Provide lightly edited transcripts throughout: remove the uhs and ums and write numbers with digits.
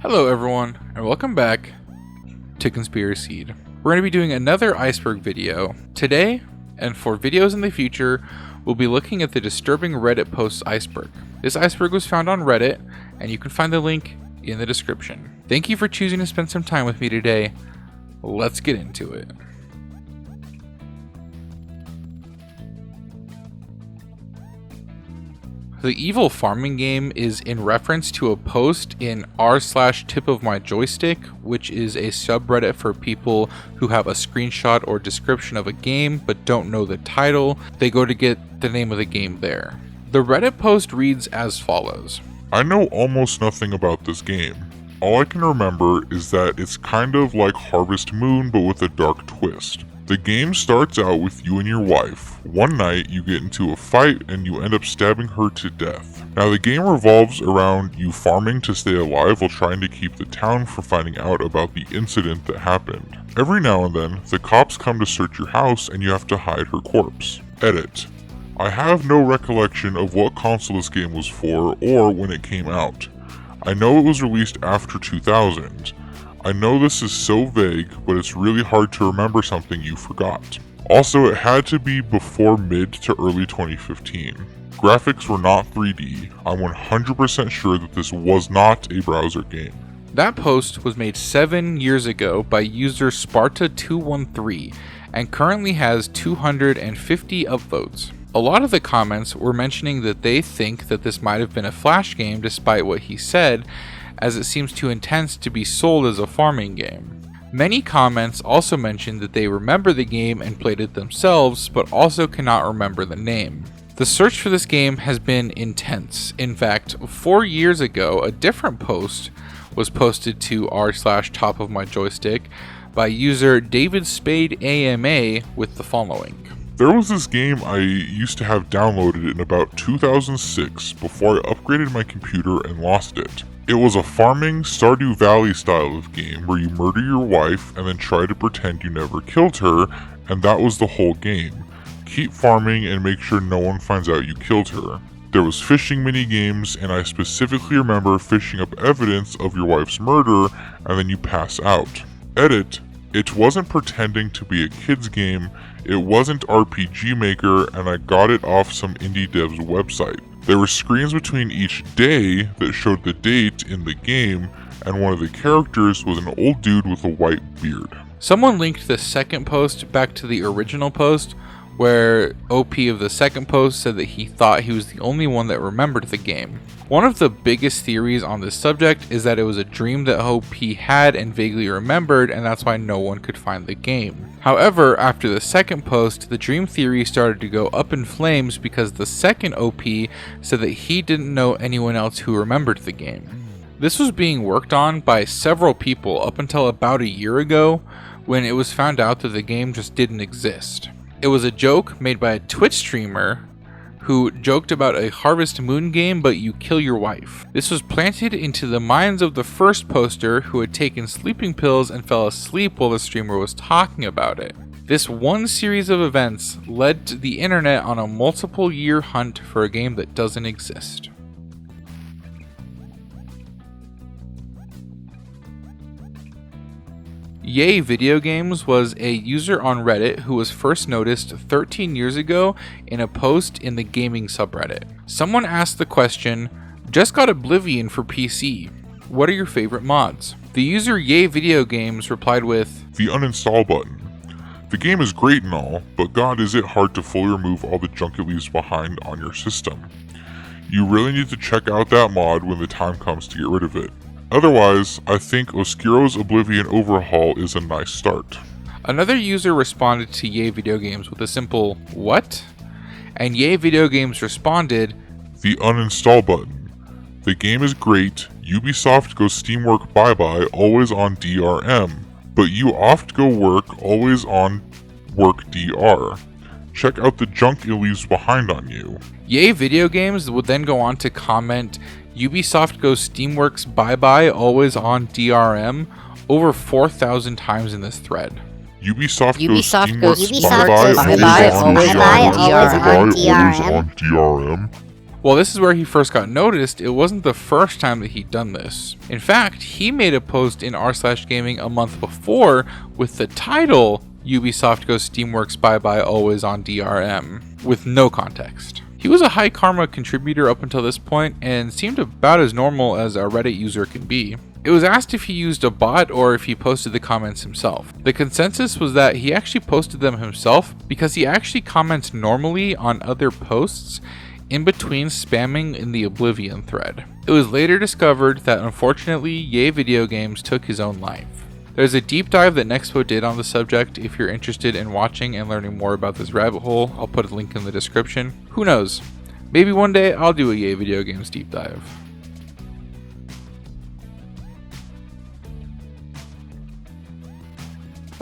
Hello everyone, and welcome back to Conspiraseed. We're going to be doing another Iceberg video. Today, and for videos in the future, we'll be looking at the disturbing Reddit post Iceberg. This Iceberg was found on Reddit, and you can find the link in the description. Thank you for choosing to spend some time with me today. Let's get into it. The evil farming game is in reference to a post in r/tip-of-my-joystick, which is a subreddit for people who have a screenshot or description of a game but don't know the title. They go to get the name of the game there. The Reddit post reads as follows. I know almost nothing about this game. All I can remember is that it's kind of like Harvest Moon but with a dark twist. The game starts out with you and your wife. One night you get into a fight and you end up stabbing her to death. Now the game revolves around you farming to stay alive while trying to keep the town from finding out about the incident that happened. Every now and then, the cops come to search your house and you have to hide her corpse. Edit. I have no recollection of what console this game was for or when it came out. I know it was released after 2000. I know this is so vague, but it's really hard to remember something you forgot. Also, it had to be before mid to early 2015. Graphics were not 3D. I'm 100% sure that this was not a browser game. That post was made 7 years ago by user Sparta213 and currently has 250 upvotes. A lot of the comments were mentioning that they think that this might have been a Flash game despite what he said, as it seems too intense to be sold as a farming game. Many comments also mentioned that they remember the game and played it themselves, but also cannot remember the name. The search for this game has been intense. In fact, 4 years ago, a different post was posted to r/topofmyjoystick by user DavidSpadeAMA with the following. There was this game I used to have downloaded in about 2006 before I upgraded my computer and lost it. It was a farming Stardew Valley style of game where you murder your wife and then try to pretend you never killed her, and that was the whole game. Keep farming and make sure no one finds out you killed her. There was fishing mini games, and I specifically remember fishing up evidence of your wife's murder and then you pass out. Edit. It wasn't pretending to be a kid's game, it wasn't RPG Maker, and I got it off some indie dev's website. There were screens between each day that showed the date in the game, and one of the characters was an old dude with a white beard. Someone linked the second post back to the original post, where OP of the second post said that he thought he was the only one that remembered the game. One of the biggest theories on this subject is that it was a dream that OP had and vaguely remembered, and that's why no one could find the game. However, after the second post, the dream theory started to go up in flames because the second OP said that he didn't know anyone else who remembered the game. This was being worked on by several people up until about a year ago, when it was found out that the game just didn't exist. It was a joke made by a Twitch streamer who joked about a Harvest Moon game but you kill your wife. This was planted into the minds of the first poster who had taken sleeping pills and fell asleep while the streamer was talking about it. This one series of events led to the internet on a multiple year hunt for a game that doesn't exist. YAYVIDEOGAMES was a user on Reddit who was first noticed 13 years ago in a post in the gaming subreddit. Someone asked the question, "Just got Oblivion for PC. What are your favorite mods?" The user YAYVIDEOGAMES replied with, The uninstall button. The game is great and all, but god is it hard to fully remove all the junk it leaves behind on your system. You really need to check out that mod when the time comes to get rid of it. Otherwise, I think Oscuro's Oblivion overhaul is a nice start. Another user responded to YAYVIDEOGAMES with a simple, "What?" And YAYVIDEOGAMES responded, The uninstall button. The game is great, Ubisoft goes Steamwork bye-bye, always on DRM, but you oft go work, always on work DR. Check out the junk it leaves behind on you. YAYVIDEOGAMES would then go on to comment, Ubisoft goes Steamworks bye-bye, always on DRM, over 4,000 times in this thread. Ubisoft goes Steamworks bye-bye, always on DRM. While this is where he first got noticed, it wasn't the first time that he'd done this. In fact, he made a post in r/gaming a month before with the title, Ubisoft goes Steamworks bye bye always on DRM, with no context. He was a high karma contributor up until this point and seemed about as normal as a Reddit user can be. It was asked if he used a bot or if he posted the comments himself. The consensus was that he actually posted them himself because he actually comments normally on other posts in between spamming in the Oblivion thread. It was later discovered that unfortunately YAYVIDEOGAMES took his own life. There's a deep dive that Nexpo did on the subject if you're interested in watching and learning more about this rabbit hole. I'll put a link in the description. Who knows? Maybe one day I'll do a YAYVIDEOGAMES deep dive.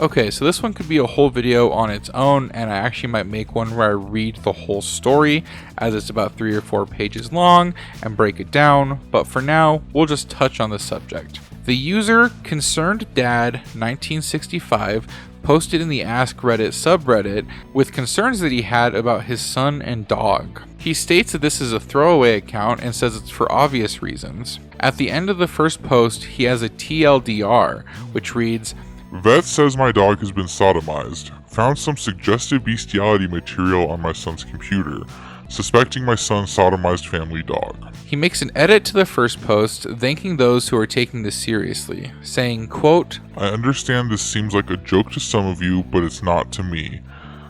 Okay, so this one could be a whole video on its own, and I actually might make one where I read the whole story, as it's about 3 or 4 pages long, and break it down, but for now, we'll just touch on the subject. The user ConcernedDad1965 posted in the Ask Reddit subreddit with concerns that he had about his son and dog. He states that this is a throwaway account and says it's for obvious reasons. At the end of the first post, he has a TLDR, which reads, "Vet says my dog has been sodomized. Found some suggestive bestiality material on my son's computer. Suspecting my son's sodomized family dog." He makes an edit to the first post, thanking those who are taking this seriously, saying, quote, "I understand this seems like a joke to some of you, but it's not to me.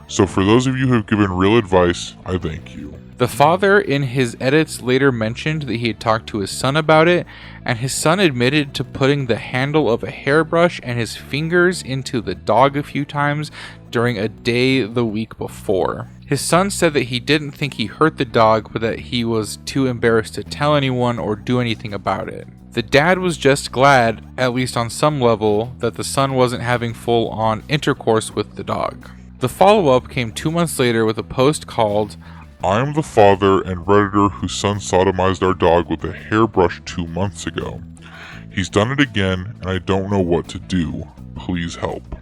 So for those of you who have given real advice, I thank you." The father in his edits later mentioned that he had talked to his son about it, and his son admitted to putting the handle of a hairbrush and his fingers into the dog a few times during a day the week before. His son said that he didn't think he hurt the dog, but that he was too embarrassed to tell anyone or do anything about it. The dad was just glad, at least on some level, that the son wasn't having full-on intercourse with the dog. The follow-up came 2 months later with a post called, "I am the father and Redditor whose son sodomized our dog with a hairbrush 2 months ago. He's done it again, and I don't know what to do. Please help."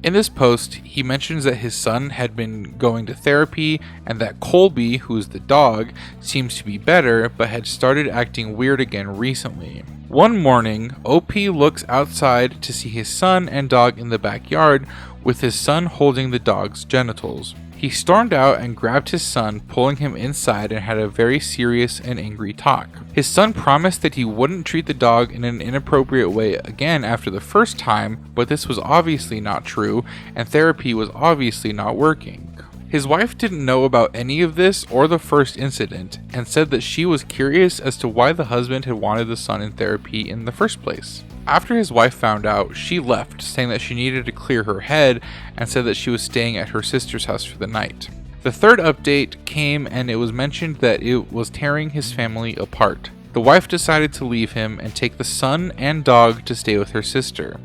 In this post, he mentions that his son had been going to therapy and that Colby, who is the dog, seems to be better but had started acting weird again recently. One morning, OP looks outside to see his son and dog in the backyard, with his son holding the dog's genitals. He stormed out and grabbed his son, pulling him inside, and had a very serious and angry talk. His son promised that he wouldn't treat the dog in an inappropriate way again after the first time, but this was obviously not true, and therapy was obviously not working. His wife didn't know about any of this or the first incident, and said that she was curious as to why the husband had wanted the son in therapy in the first place. After his wife found out, she left, saying that she needed to clear her head, and said that she was staying at her sister's house for the night. The third update came, and it was mentioned that it was tearing his family apart. The wife decided to leave him and take the son and dog to stay with her sister.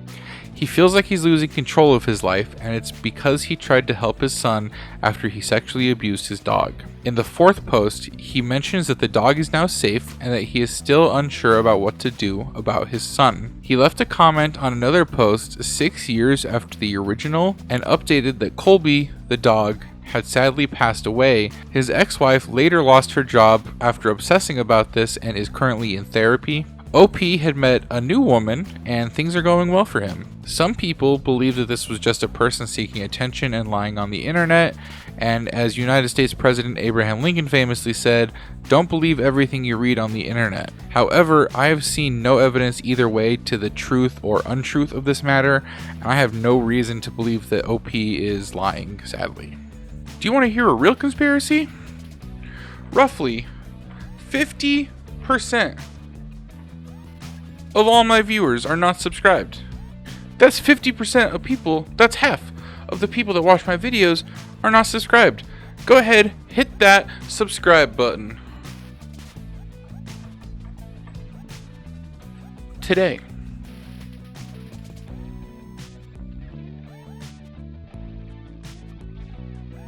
He feels like he's losing control of his life, and it's because he tried to help his son after he sexually abused his dog. In the fourth post, he mentions that the dog is now safe and that he is still unsure about what to do about his son. He left a comment on another post 6 years after the original and updated that Colby, the dog, had sadly passed away. His ex-wife later lost her job after obsessing about this and is currently in therapy. OP had met a new woman, and things are going well for him. Some people believe that this was just a person seeking attention and lying on the internet, and as United States President Abraham Lincoln famously said, "Don't believe everything you read on the internet." However, I have seen no evidence either way to the truth or untruth of this matter, and I have no reason to believe that OP is lying, sadly. Do you want to hear a real conspiracy? Roughly 50% of all my viewers are not subscribed. That's 50% of people, that's half of the people that watch my videos are not subscribed. Go ahead, hit that subscribe button today.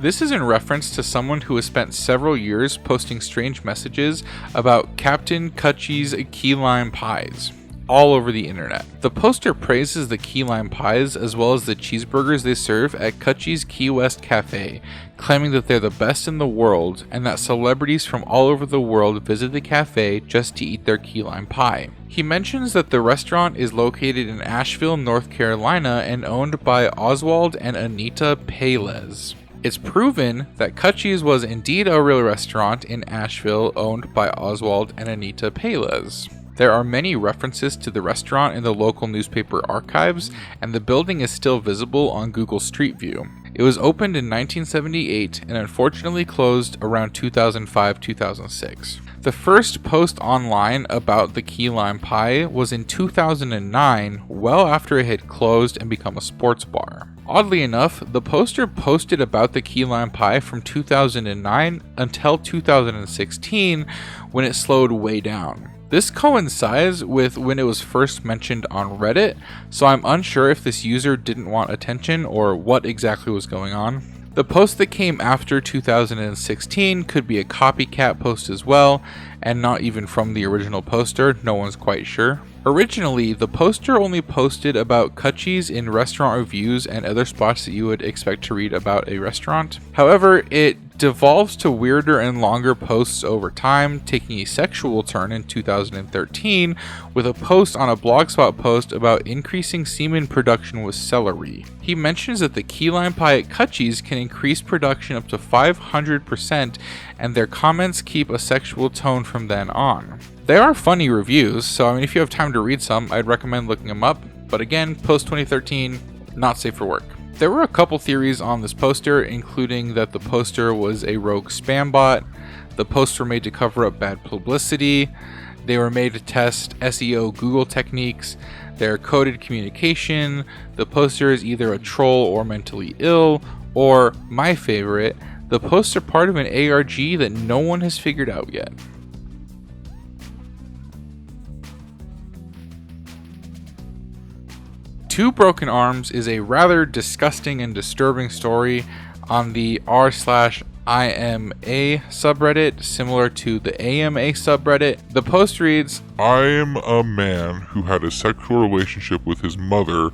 This is in reference to someone who has spent several years posting strange messages about Captain Cutchy's key lime pies. all over the internet. The poster praises the key lime pies as well as the cheeseburgers they serve at Cutchie's Key West Cafe, claiming that they're the best in the world and that celebrities from all over the world visit the cafe just to eat their key lime pie. He mentions that the restaurant is located in Asheville, North Carolina and owned by Oswald and Anita Paylez. It's proven that Cutchie's was indeed a real restaurant in Asheville owned by Oswald and Anita Paylez. There are many references to the restaurant in the local newspaper archives, and the building is still visible on Google Street View. It was opened in 1978 and unfortunately closed around 2005-2006. The first post online about the key lime pie was in 2009, well after it had closed and become a sports bar. Oddly enough, the poster posted about the key lime pie from 2009 until 2016 when it slowed way down. This coincides with when it was first mentioned on Reddit, so I'm unsure if this user didn't want attention or what exactly was going on. The post that came after 2016 could be a copycat post as well, and not even from the original poster, no one's quite sure. Originally, the poster only posted about Cutchie's in restaurant reviews and other spots that you would expect to read about a restaurant. However, it devolves to weirder and longer posts over time, taking a sexual turn in 2013 with a post on a Blogspot post about increasing semen production with celery. He mentions that the key lime pie at Cutchie's can increase production up to 500%, and their comments keep a sexual tone from then on. They are funny reviews, so I mean, if you have time to read some, I'd recommend looking them up, but again, post 2013, not safe for work. There were a couple theories on this poster, including that the poster was a rogue spam bot, the posts were made to cover up bad publicity, they were made to test SEO Google techniques, they're coded communication, the poster is either a troll or mentally ill, or, my favorite, the posts are part of an ARG that no one has figured out yet. Two Broken Arms is a rather disgusting and disturbing story on the r/IMA subreddit, similar to the AMA subreddit. The post reads, I am a man who had a sexual relationship with his mother,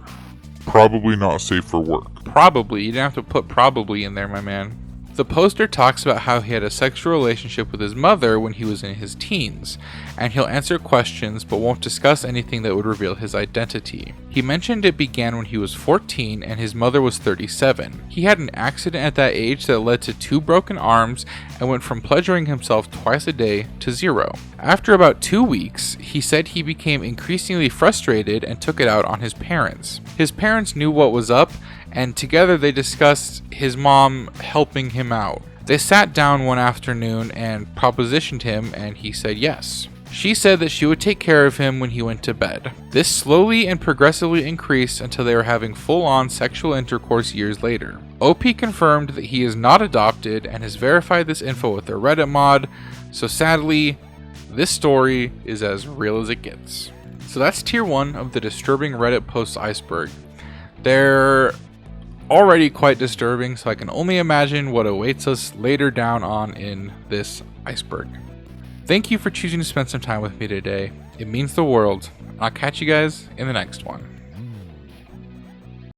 probably not safe for work. Probably, you didn't have to put probably in there, my man. The poster talks about how he had a sexual relationship with his mother when he was in his teens, and he'll answer questions but won't discuss anything that would reveal his identity. He mentioned it began when he was 14 and his mother was 37. He had an accident at that age that led to 2 broken arms and went from pleasuring himself twice a day to 0. After about 2 weeks, he said he became increasingly frustrated and took it out on his parents. His parents knew what was up, and together they discussed his mom helping him out. They sat down one afternoon and propositioned him, and he said yes. She said that she would take care of him when he went to bed. This slowly and progressively increased until they were having full-on sexual intercourse years later. OP confirmed that he is not adopted and has verified this info with their Reddit mod, so sadly, this story is as real as it gets. So that's tier 1 of the disturbing Reddit posts Iceberg. They're already quite disturbing, so I can only imagine what awaits us later down on in this iceberg. Thank you for choosing to spend some time with me today. It means the world. I'll catch you guys in the next one.